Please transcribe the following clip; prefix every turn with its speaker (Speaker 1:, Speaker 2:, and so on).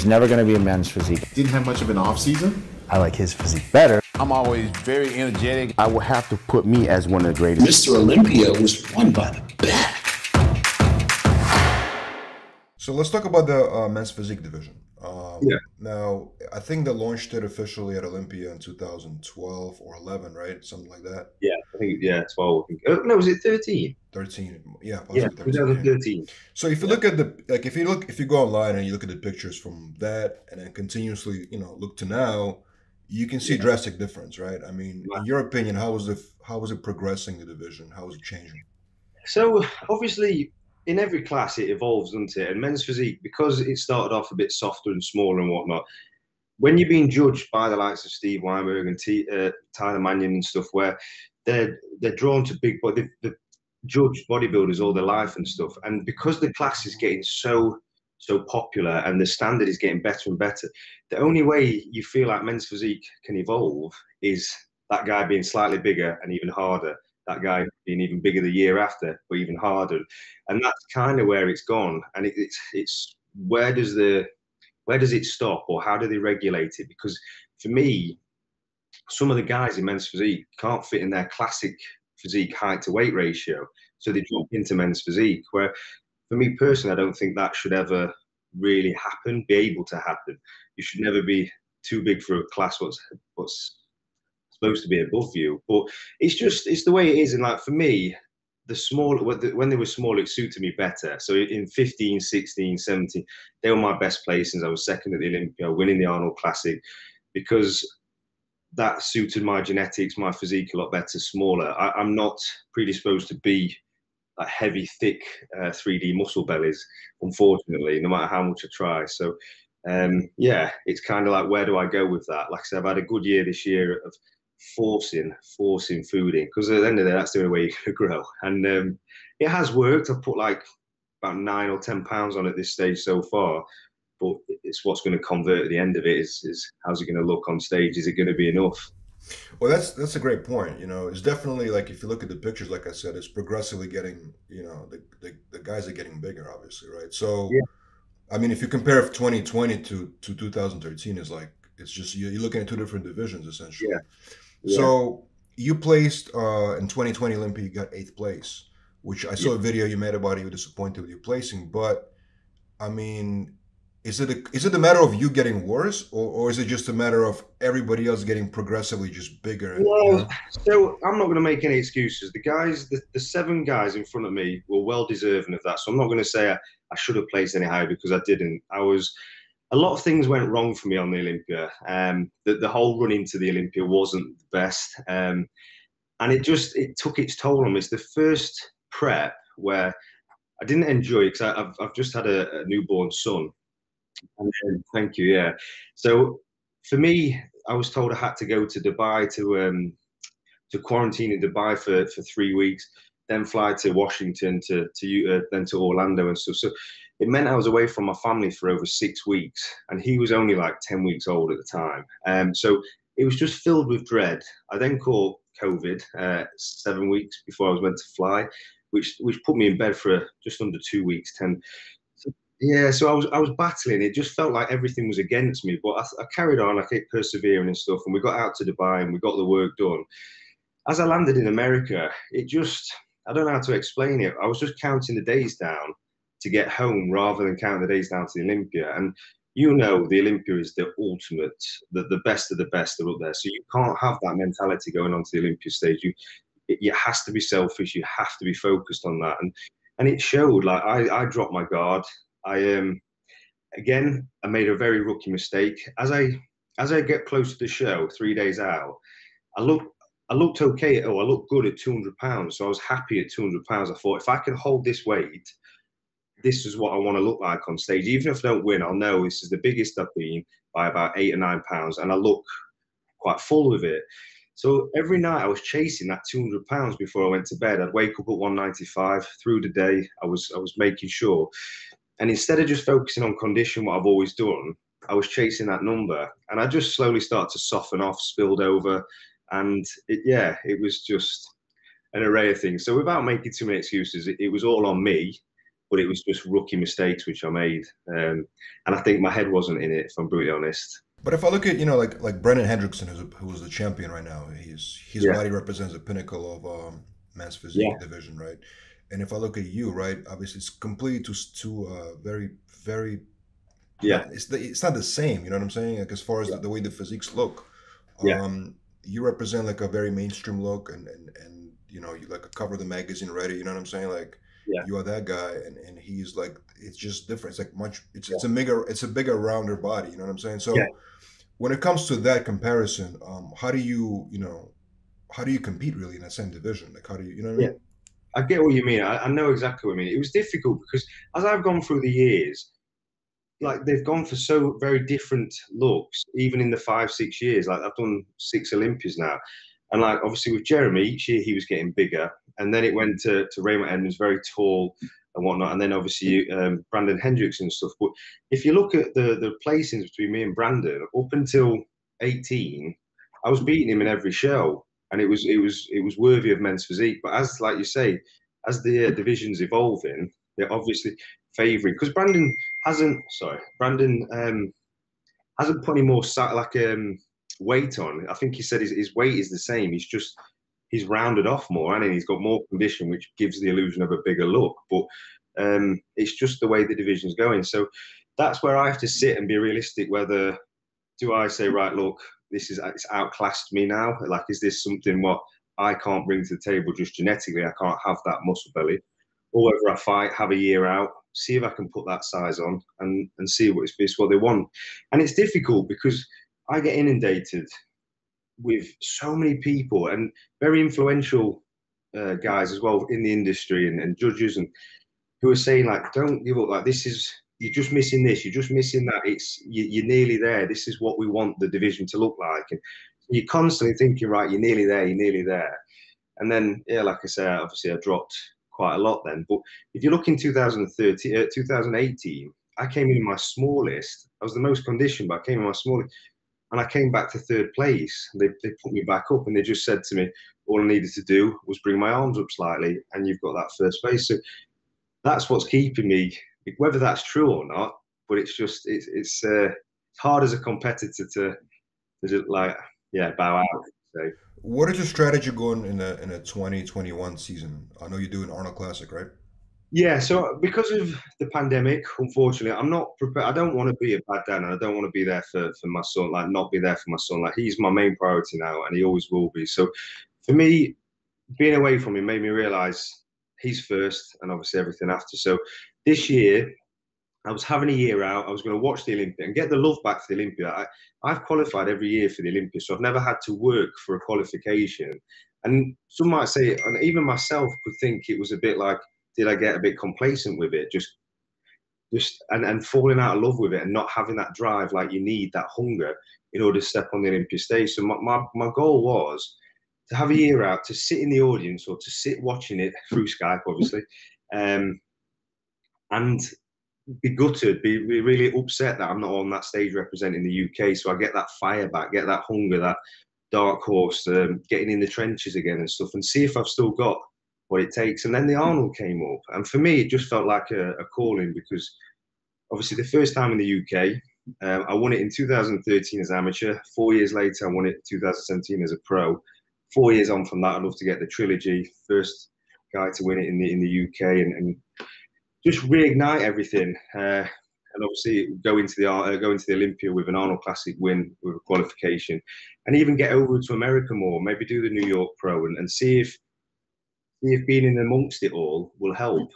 Speaker 1: There's never going to be a men's physique.
Speaker 2: Didn't have much of an off season.
Speaker 1: I like his physique better.
Speaker 3: I'm always very energetic. I will have to put me as one of the greatest.
Speaker 4: Mr. Olympia was won by the back.
Speaker 5: So let's talk about the men's physique division.
Speaker 4: Yeah.
Speaker 5: Now, I think they launched it officially at Olympia in 2012 or 11, right? Something like that.
Speaker 4: Yeah, I think, yeah, 12. No, was it 13?
Speaker 5: 13, yeah, possibly 13.
Speaker 4: 2013.
Speaker 5: So if you look at the, like, if you go online and you look at the pictures from that and then continuously, look to now, you can see a drastic difference, right? I mean, in your opinion, how was it progressing, the division? How was it changing?
Speaker 4: So obviously, in every class it evolves, doesn't it? And men's physique, because it started off a bit softer and smaller and whatnot, when you're being judged by the likes of Steve Weinberg and Tyler Mannion and stuff, where they're drawn to big, but they've judged bodybuilders all their life and stuff, and because the class is getting so popular and the standard is getting better and better, the only way you feel like men's physique can evolve is that guy being slightly bigger and even harder, that guy being even bigger the year after, but even harder. And that's kind of where it's gone. And it's where does it stop, or how do they regulate it? Because for me, some of the guys in men's physique can't fit in their classic physique height to weight ratio, so they drop into men's physique, where for me personally, I don't think that should ever really be able to happen. You should never be too big for a class what's supposed to be above you. But it's the way it is. And like for me, when they were small, it suited me better. So in 15, 16, 17, they were my best placings. I was second at the Olympia, winning the Arnold Classic, because that suited my genetics, my physique a lot better, smaller. I'm not predisposed to be like heavy, thick 3D muscle bellies, unfortunately, no matter how much I try. So yeah, it's kind of like, where do I go with that? Like I said, I've had a good year this year of forcing food in, because at the end of the day, that's the only way you can grow. And it has worked. I've put like about 9 or 10 pounds on at this stage so far, but it's what's going to convert at the end of it is how's it going to look on stage? Is it going to be enough?
Speaker 5: Well, that's a great point. It's definitely, like, if you look at the pictures, like I said, it's progressively getting, the guys are getting bigger, obviously, right? So, yeah. I mean, if you compare 2020 to 2013, it's just you're looking at two different divisions essentially.
Speaker 4: Yeah. Yeah.
Speaker 5: So you placed in 2020 Olympia, you got 8th place, which I saw a video you made about it. You were disappointed with your placing, but I mean, is it a matter of you getting worse, or is it just a matter of everybody else getting progressively just bigger?
Speaker 4: Well, so I'm not going to make any excuses. The guys, the 7 guys in front of me were well deserving of that. So I'm not going to say I should have placed any higher, because I didn't. A lot of things went wrong for me on the Olympia. The whole run into the Olympia wasn't the best. And it took its toll on me. It's the first prep where I didn't enjoy it, because I've just had a newborn son. Thank you. Yeah. So for me, I was told I had to go to Dubai to quarantine in Dubai for 3 weeks, then fly to Washington then to Orlando and stuff. So it meant I was away from my family for over 6 weeks, and he was only like 10 weeks old at the time. So it was just filled with dread. I then caught COVID 7 weeks before I was meant to fly, which put me in bed for just under 2 weeks, 10. Yeah, so I was battling. It just felt like everything was against me, but I carried on. I kept persevering and stuff, and we got out to Dubai and we got the work done. As I landed in America, I don't know how to explain it. I was just counting the days down to get home rather than counting the days down to the Olympia. And the Olympia is the ultimate, the best of the best are up there. So you can't have that mentality going on to the Olympia stage. It has to be selfish. You have to be focused on that. And it showed. Like I dropped my guard. Again, I made a very rookie mistake. As I get close to the show, 3 days out, I looked okay. I looked good at 200 pounds. So I was happy at 200 pounds. I thought, if I can hold this weight, this is what I want to look like on stage. Even if I don't win, I'll know this is the biggest I've been by about 8 or 9 pounds, and I look quite full with it. So every night I was chasing that 200 pounds before I went to bed. I'd wake up at 195 through the day. I was making sure. And instead of just focusing on condition, what I've always done, I was chasing that number, and I just slowly started to soften off, spilled over, and it was just an array of things. So without making too many excuses, it was all on me. but it was just rookie mistakes which I made, and I think my head wasn't in it, if I'm brutally honest.
Speaker 5: But if I look at, you know, like Brendan Hendrickson, who's the champion right now, his
Speaker 4: Yeah,
Speaker 5: body represents the pinnacle of men's
Speaker 4: yeah,
Speaker 5: physique division, right? And if I look at you, right, obviously it's completely two very very
Speaker 4: yeah,
Speaker 5: not it's not the same. You know what I'm saying? Like as far as
Speaker 4: yeah,
Speaker 5: the way the physiques look,
Speaker 4: yeah,
Speaker 5: you represent like a very mainstream look, and you know you like a cover of the magazine ready. You know what I'm saying? Like
Speaker 4: yeah,
Speaker 5: you are that guy, and he's like it's just different. It's like much.
Speaker 4: yeah,
Speaker 5: It's a bigger rounder body. You know what I'm saying?
Speaker 4: yeah,
Speaker 5: So when it comes to that comparison, how do you know how do you compete really in that same division? Like how do you know what I
Speaker 4: yeah.
Speaker 5: mean?
Speaker 4: I get what you mean. I know exactly what you mean. It was difficult because as I've gone through the years, like they've gone for so very different looks, even in the 5, 6 years. Like I've done 6 Olympias now, and like obviously with Jeremy, each year he was getting bigger, and then it went to Raymond Edmonds, very tall and whatnot, and then obviously Brandon Hendricks and stuff. But if you look at the placings between me and Brandon, up until 18, I was beating him in every show, and it was worthy of men's physique. But as like you say, as the division's evolving, they're obviously favouring because Brandon hasn't put any more weight on. I think he said his weight is the same. He's rounded off more, and he's got more condition, which gives the illusion of a bigger look. But it's just the way the division's going. So that's where I have to sit and be realistic. Whether do I say, right, look, it's outclassed me now? Like, is this something what I can't bring to the table just genetically? I can't have that muscle belly, or whether I fight, have a year out, see if I can put that size on, and see what it's what they want. And it's difficult because I get inundated with so many people and very influential guys as well in the industry and judges and who are saying like, don't give up. Like this is you're just missing this. You're just missing that. You're nearly there. This is what we want the division to look like. And you're constantly thinking, right, you're nearly there. You're nearly there. And then, yeah, like I say, obviously I dropped quite a lot then. But if you look in 2018, I came in my smallest. I was the most conditioned, but I came in my smallest. And I came back to third place. They put me back up and they just said to me, all I needed to do was bring my arms up slightly and you've got that first place. So that's what's keeping me, whether that's true or not, but it's hard as a competitor to just like, yeah, bow out. So.
Speaker 5: What is your strategy going in a 2021 season? I know you're doing Arnold Classic, right?
Speaker 4: Yeah, so because of the pandemic, unfortunately, I'm not prepared. I don't want to be a bad dad, and I don't want to be there for my son, like not be there for my son. Like he's my main priority now, and he always will be. So for me, being away from him made me realize he's first, and obviously everything after. So this year, I was having a year out. I was going to watch the Olympia and get the love back for the Olympia. I've qualified every year for the Olympia, so I've never had to work for a qualification. And some might say, and even myself could think it was a bit like, did I get a bit complacent with it? Just and falling out of love with it and not having that drive like you need, that hunger in order to step on the Olympia stage. So my goal was to have a year out, to sit in the audience or to sit watching it through Skype, obviously, and be gutted, be really upset that I'm not on that stage representing the UK. So I get that fire back, get that hunger, that dark horse, getting in the trenches again and stuff, and see if I've still got what it takes. And then the Arnold came up, and for me, it just felt like a calling because obviously the first time in the UK, I won it in 2013 as amateur. 4 years later, I won it in 2017 as a pro. 4 years on from that, I'd love to get the trilogy. First guy to win it in the UK, and just reignite everything. And obviously go into the Olympia with an Arnold Classic win with a qualification, and even get over to America more. Maybe do the New York Pro and see if being in amongst it all will help.